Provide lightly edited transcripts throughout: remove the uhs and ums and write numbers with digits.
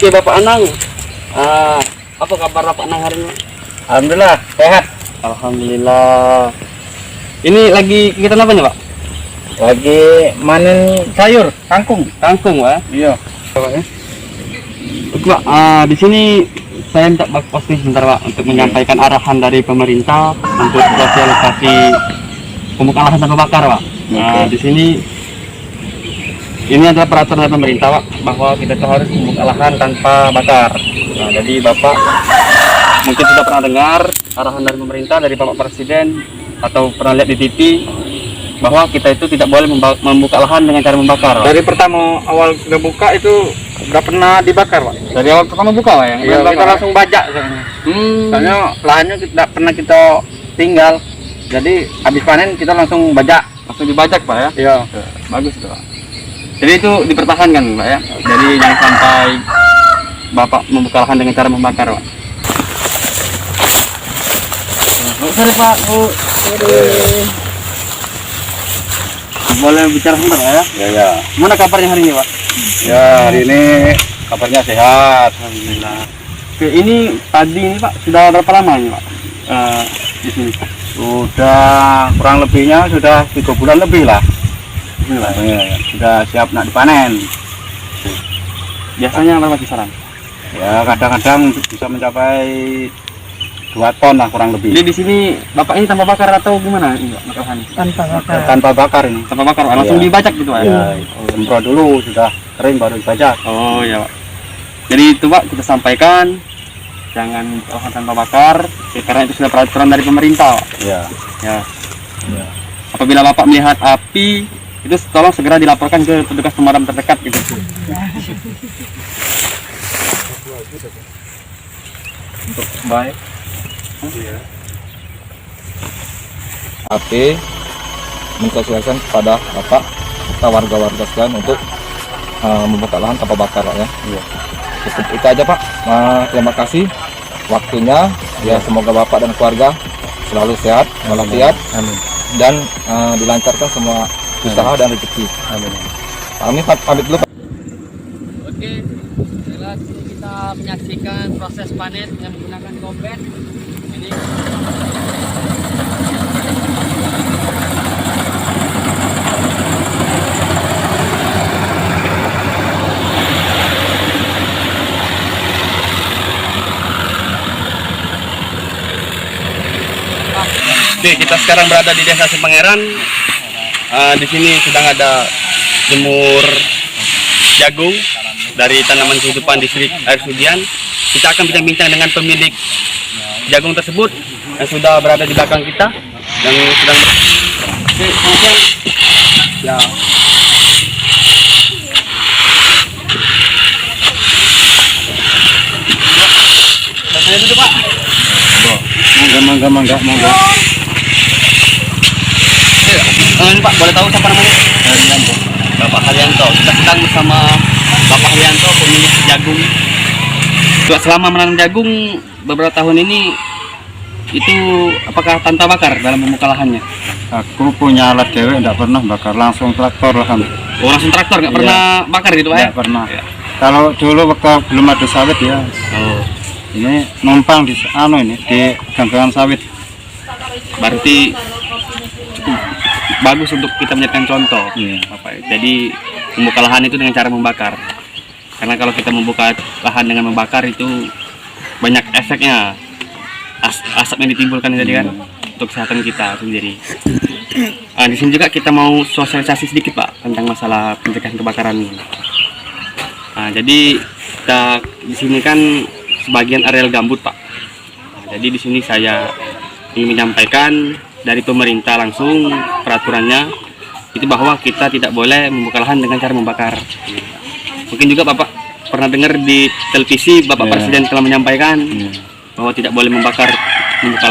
Oke Bapak Anang, apa kabar Bapak Anang hari ini? Alhamdulillah sehat. Alhamdulillah. Ini lagi kegiatan apa nih Pak? Lagi manen sayur kangkung. Kangkung Pak? Iya. Oke Pak, di sini saya minta Pak posting sebentar Pak untuk menyampaikan arahan dari pemerintah untuk sosialisasi pembukaan lahan tanpa bakar Pak. Di sini ini adalah peraturan dari pemerintah Pak, bahwa kita tuh harus membuka lahan tanpa bakar. Jadi Bapak mungkin sudah pernah dengar arahan dari pemerintah, dari Bapak Presiden, atau pernah lihat di TV bahwa kita itu tidak boleh membuka lahan dengan cara membakar Pak. Dari pertama awal kita buka itu udah pernah dibakar Pak. Dari awal pertama buka Pak ya? Iya, kita langsung bajak soalnya. Soalnya lahannya tidak pernah kita tinggal. Jadi habis panen kita langsung bajak. Langsung dibajak Pak ya? Iya. Bagus itu Pak. Jadi itu dipertahankan Pak ya? Jadi jangan sampai Bapak membuka lahan dengan cara membakar Pak. Sorry Pak, boleh bicara sebentar ya? Ya. Gimana kabarnya hari ini Pak? Ya, hari ini kabarnya sehat. Alhamdulillah. Oke, ini tadi ini Pak sudah berapa lama ini Pak di sini? Sudah kurang lebihnya sudah 3 bulan lebih lah. Bismillah. Sudah siap nak dipanen. Biasanya berapa kisaran? Ya, kadang-kadang bisa mencapai 2 ton lah kurang lebih. Jadi di sini Bapak ini tanpa bakar atau gimana ini Pak lahannya? Tanpa bakar ini. Tanpa bakar Pak, langsung Iya. dibajak gitu Pak ya? Semprot dulu, sudah kering baru dibajak. Oh ya Pak. Jadi itu Pak kita sampaikan jangan lahan tanpa bakar ya, karena itu sudah peraturan dari pemerintah Pak. Iya. Ya. Iya. Apabila Bapak melihat api itu tolong segera dilaporkan ke petugas pemadam terdekat gitu. Untuk baik. Api mensosialisasikan kepada Bapak kita warga-warga sekalian untuk membuka lahan tanpa bakar Pak ya. Iya. Cukup itu aja Pak. Terima kasih waktunya. Ya semoga Bapak dan keluarga selalu sehat walafiat Amin. dan dilancarkan semua usaha dan rezeki. Amin. Kami pamit dulu Pak. Oke, jelas kita menyaksikan proses panen dengan menggunakan kombet. Ini Oke, kita sekarang berada di Desa Sempangeran. Di sini sedang ada jemur jagung dari tanaman kehidupan distrik Air Sudian. Kita akan bincang-bincang dengan pemilik jagung tersebut yang sudah berada di belakang kita yang sedang. Oke, selamat siang. Ya. Saya duduk Pak. Mangga. Ini Pak, boleh tahu siapa namanya? Haryanto. Bapak Haryanto. Kita sedang bersama Bapak Haryanto, pemilik jagung. Selama menanam jagung beberapa tahun ini, itu apakah tanpa bakar dalam membuka lahannya? Aku punya alat dewe, tidak pernah bakar, langsung traktor lahan. Oh, langsung traktor, nggak pernah bakar gitu Pak ya? Tidak pernah. Ya. Kalau dulu waktu belum ada sawit ya, Oh, ini numpang di ini di ganggangan sawit. berarti cukup bagus untuk kita menjadikan contoh. Iya. Jadi membuka lahan itu dengan cara membakar. Karena kalau kita membuka lahan dengan membakar itu banyak efeknya. Asap yang ditimbulkan tadi kan untuk kesehatan kita sendiri. Di sini juga kita mau sosialisasi sedikit Pak tentang masalah pencegahan kebakaran. Jadi kita di sini kan sebagian areal gambut Pak. Jadi di sini saya ingin menyampaikan dari pemerintah langsung peraturannya itu bahwa kita tidak boleh membuka lahan dengan cara membakar. Mungkin juga Bapak pernah dengar di televisi Bapak Presiden telah menyampaikan bahwa tidak boleh membuka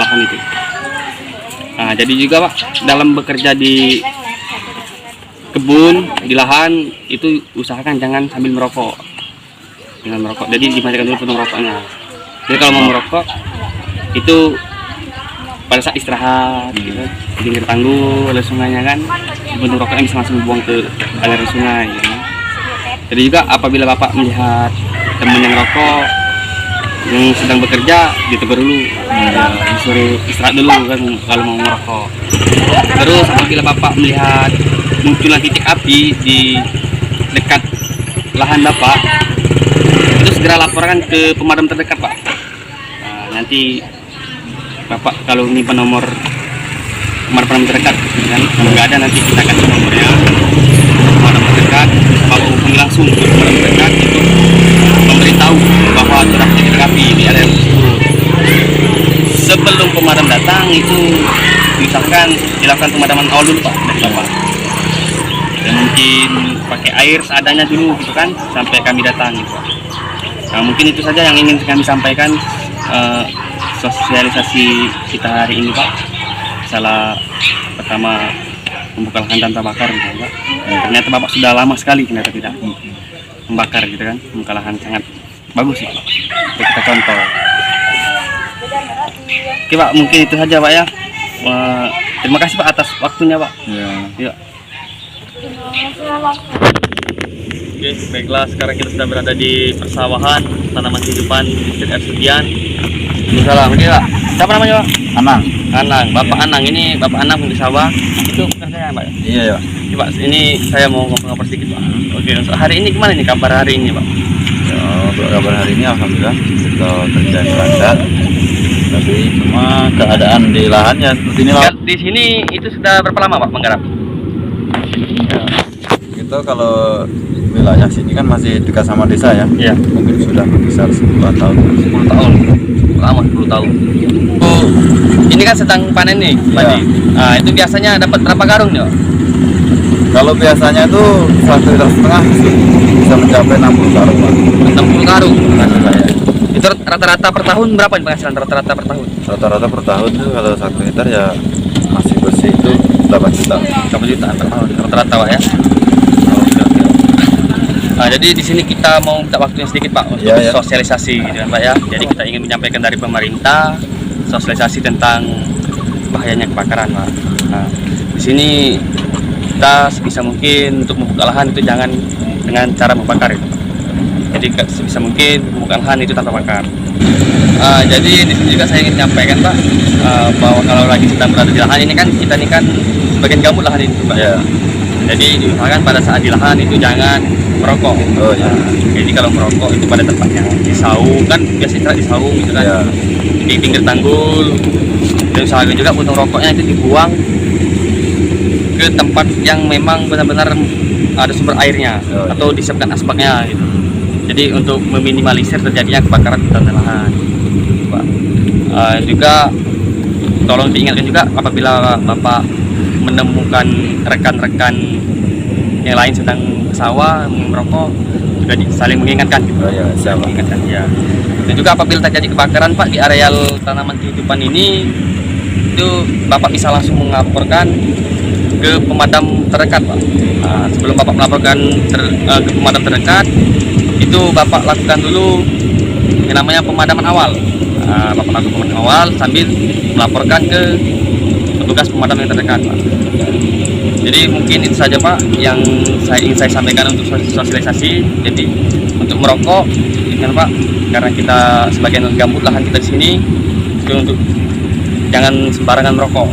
lahan itu. Jadi juga Pak dalam bekerja di kebun, di lahan itu usahakan jangan sambil merokok. Jangan merokok. Jadi dimatikan dulu puntung rokoknya. Jadi kalau mau merokok itu pada saat istirahat gitu, di pinggir tanggul oleh sungainya kan, puntung rokoknya bisa langsung dibuang ke aliran sungai gitu. Jadi juga apabila Bapak melihat temen yang rokok yang sedang bekerja ditegur dulu, disuruh istirahat dulu kan kalau mau merokok. Terus apabila bapak melihat munculnya titik api di dekat lahan bapak, itu segera laporkan ke pemadam terdekat pak. Nah, nanti bapak kalau ini penomor pemadam terdekat kan, kalau nggak ada nanti kita kasih nomornya pemadam terdekat, bapak hubungi langsung ke pemadam terdekat untuk memberitahu bahwa terdapat titik api di area tersebut. Sebelum pemadam datang itu misalkan dilakukan pemadaman awal dulu pak dari bapak. Dan mungkin pakai air seadanya dulu gitu kan sampai kami datang gitu. Nah mungkin itu saja yang ingin kami sampaikan, sosialisasi kita hari ini pak. Salah pertama membuka lahan tanpa bakar gitu pak. Ternyata bapak sudah lama sekali ternyata tidak membakar gitu kan, membuka lahan sangat bagus sih pak. Untuk kita contoh. Oke pak, mungkin itu saja pak ya. Terima kasih pak atas waktunya pak. Ya. Oke, baiklah, sekarang kita sudah berada di persawahan tanaman kehidupan distrik Ersugian. Salam, oke pak. Siapa namanya pak? Anang. Anang, Bapak Anang. Ini Bapak Anang di sawah. Itu bukan saya pak. Iya, Pak. Oke, pak, ini saya mau ngobrol sedikit pak. Oke, untuk hari ini gimana nih kabar hari ini pak? Ya, untuk kabar hari ini alhamdulillah kita terjadi lancar. Tapi cuma keadaan di lahannya seperti ini lah. Di sini itu sudah berapa lama pak menggarap? Ya, kita kalau wilayah sini kan masih dekat sama desa ya. Iya. Mungkin sudah berkisar 10 tahun. 10 tahun. Lama 10 tahun. Oh, ini kan sedang panen nih padi. Nah, itu biasanya dapat berapa karung nih? Pak? Kalau biasanya itu 1,5 liter bisa mencapai 60 karung, Pak. 60 karung. Saya. Itu rata-rata per tahun berapa nih penghasilan rata-rata per tahun? Rata-rata per tahun itu kalau 1 liter ya masih bersih itu 8 juta. 8 jutaan per tahun rata-rata pak ya. Oke. Nah, jadi di sini kita mau minta waktunya sedikit pak untuk Ya. sosialisasi gitu kan pak ya. Jadi kita ingin menyampaikan dari pemerintah sosialisasi tentang bahayanya kebakaran pak. Nah, di sini kita sebisa mungkin untuk membuka lahan itu jangan dengan cara membakar itu. Jadi sebisa mungkin membuka lahan itu tanpa bakar. Jadi di sini juga saya ingin menyampaikan pak bahwa kalau lagi sedang berada di lahan ini kan kita ini kan bagian gambut lahan ini pak. Ya. Jadi diusahakan pada saat di lahan itu jangan merokok. Oh ya. Jadi kalau merokok itu pada tempat yang di saung kan biasanya di saung gitu kan. Ya. Di pinggir tanggul. Dan usahakan juga puntung rokoknya itu dibuang ke tempat yang memang benar-benar ada sumber airnya Oh, atau disiapkan asbaknya gitu. Jadi untuk meminimalisir terjadinya kebakaran hutan dan lahan. Pak. Juga tolong diingatkan juga apabila Bapak menemukan rekan-rekan yang lain sedang ke sawah merokok juga saling mengingatkan gitu. Oh ya, siapa? Mengingatkan ya. Dan juga apabila terjadi kebakaran Pak di areal tanaman kehidupan ini itu Bapak bisa langsung melaporkan ke pemadam terdekat Pak. Sebelum Bapak melaporkan ke pemadam terdekat itu Bapak lakukan dulu yang namanya pemadaman awal. Bapak lakukan pemadaman awal sambil melaporkan ke petugas pemadam yang terdekat Pak. Jadi mungkin itu saja Pak yang ingin saya sampaikan untuk sosialisasi. Jadi untuk merokok ingat Pak, karena kita sebagian gambut lahan kita di sini itu untuk jangan sembarangan merokok.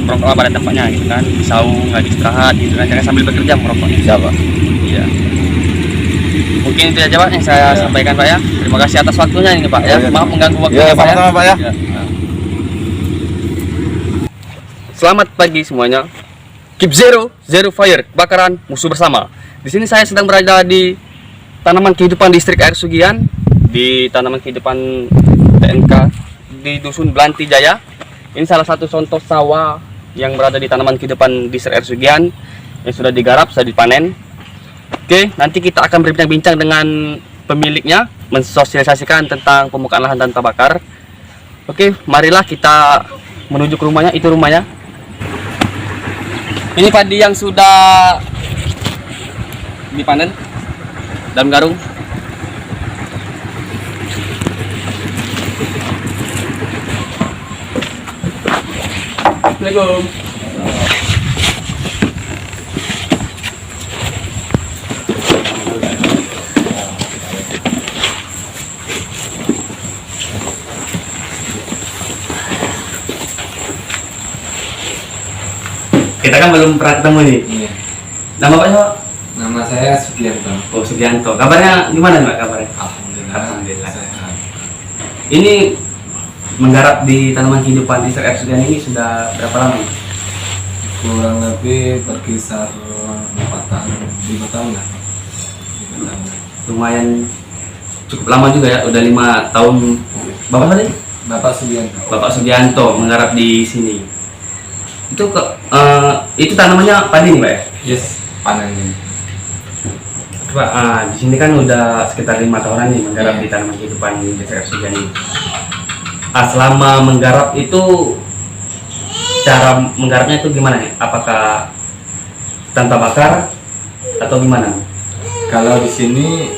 Merokoklah pada tempatnya gitu kan, di saung lagi istirahat gitu kan, jangan sambil bekerja merokoknya. Siapa? Iya. Mungkin itu aja Pak yang saya sampaikan Pak ya. Terima kasih atas waktunya ini Pak ya. Maaf mengganggu waktunya Pak ya. Sama-sama Pak ya. Selamat pagi semuanya. Keep zero fire, kebakaran musuh bersama. Di sini saya sedang berada di tanaman kehidupan distrik Ersugian, di tanaman kehidupan TNK di Dusun Belanti Jaya. Ini salah satu contoh sawah yang berada di tanaman kehidupan distrik Ersugian yang sudah digarap, sudah dipanen. Oke, nanti kita akan berbincang-bincang dengan pemiliknya, mensosialisasikan tentang pembukaan lahan tanpa bakar. Oke, marilah kita menuju ke rumahnya. Itu rumahnya. Ini padi yang sudah dipanen dalam karung. Assalamualaikum. Kita kan belum pernah ketemu nih. Iya. Nama Pak siapa? Nama saya Sugianto. Oh, Sugianto. Kabarnya gimana Mbak kabarnya? Alhamdulillah. Alhamdulillah. Sehat. Ini menggarap di tanaman kehidupan di Desa Sugian ini sudah berapa lama? Kurang lebih berkisar 4 tahun, 5 tahun lah. 5 tahun. Lumayan cukup lama juga ya, udah 5 tahun. Bapak tadi? Bapak Sugianto. Bapak Sugianto menggarap di sini. Itu tanamannya padi nih Pak ya? Yes, panen. Pak, di sini kan udah sekitar 5 tahunan nih menggarap Iya. di tanaman kehidupan di Desa Sugian ini. Selama menggarap itu cara menggarapnya itu gimana nih? Apakah tanpa bakar atau gimana? Kalau di sini,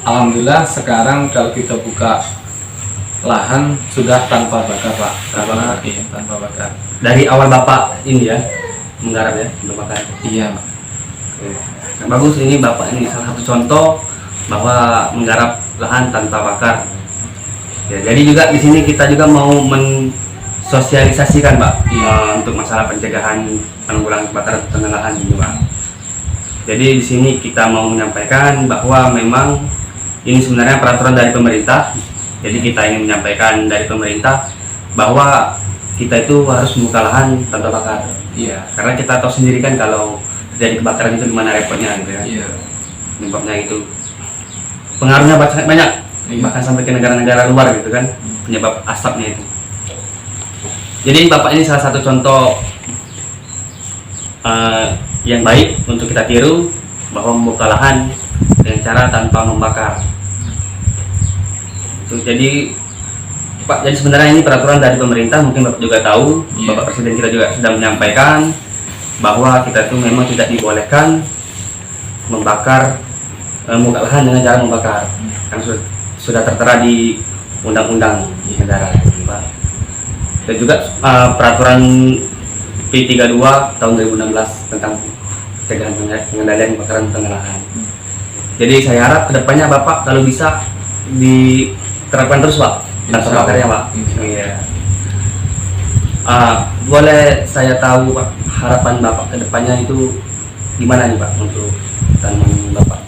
alhamdulillah sekarang kalau kita buka lahan sudah tanpa bakar Pak. Karena iya tanpa bakar. Dari awal Bapak ini ya menggarap ya, belum bakar. Iya Pak. Nah, bagus, ini Bapak ini salah satu contoh bahwa menggarap lahan tanpa bakar. Ya, jadi juga di sini kita juga mau sosialisasikan Pak, untuk masalah pencegahan penanggulangan kebakaran hutan dan lahan ini Pak. Jadi di sini kita mau menyampaikan bahwa memang ini sebenarnya peraturan dari pemerintah. Jadi kita ingin menyampaikan dari pemerintah bahwa kita itu harus membuka lahan tanpa bakar. Iya. Karena kita tahu sendiri kan kalau terjadi kebakaran itu gimana repotnya gitu ya. Iya. Penyebabnya itu pengaruhnya sangat banyak, Iya. bahkan sampai ke negara-negara luar gitu kan, penyebab asapnya itu. Jadi Bapak ini salah satu contoh yang baik untuk kita tiru, bahwa membuka lahan dengan cara tanpa membakar. Jadi Pak, jadi sebenarnya ini peraturan dari pemerintah, mungkin Bapak juga tahu. Iya. Bapak Presiden kita juga sudah menyampaikan bahwa kita itu memang tidak dibolehkan membakar, membuka lahan dengan cara membakar, kan sudah tertera di undang-undang negara, Pak. Dan juga peraturan P32 tahun 2016 tentang pencegahan pengendalian kebakaran hutan dan lahan. Jadi saya harap kedepannya Bapak kalau bisa diterapkan terus Pak, tanpa bakarnya Pak. Iya. Boleh saya tahu Pak, harapan Bapak kedepannya itu gimana nih Pak untuk tanaman Bapak?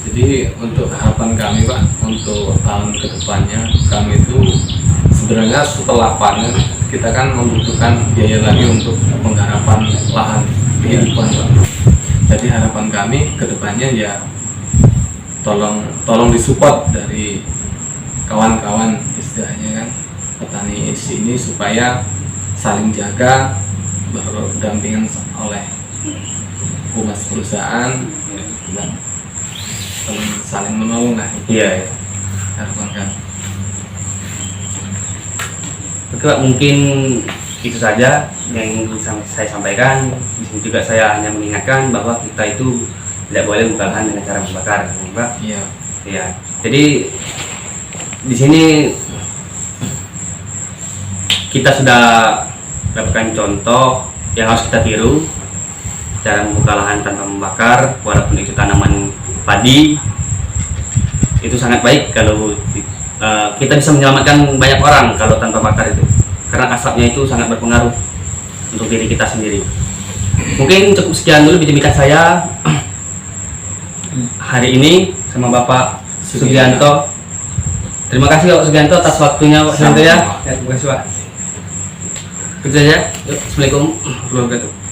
Jadi untuk harapan kami Pak, untuk tahun kedepannya kami itu sebenarnya setelah panen kita kan membutuhkan biaya lagi untuk penggarapan lahan kehidupan Pak. Jadi harapan kami kedepannya ya tolong disupport dari kawan-kawan istilahnya kan petani di sini supaya saling jaga, berdampingan oleh humas perusahaan dan saling menolong lah. Iya. Harapan kami. Oke Pak, mungkin itu saja yang bisa saya sampaikan. Di sini juga saya hanya mengingatkan bahwa kita itu tidak boleh membuka lahan dengan cara membakar, Pak. Iya. Iya. Jadi di sini kita sudah dapatkan contoh yang harus kita tiru, cara membuka lahan tanpa membakar, walaupun itu tanaman padi. Itu sangat baik kalau kita bisa menyelamatkan banyak orang kalau tanpa bakar itu, karena asapnya itu sangat berpengaruh untuk diri kita sendiri. Mungkin cukup sekian dulu bincang saya hari ini sama Bapak Sugianto. Terima kasih Pak Sugianto atas waktunya Pak Sugianto ya. Terima kasih Pak. Itu saja. Yuk, Assalamualaikum warahmatullahi wabarakatuh.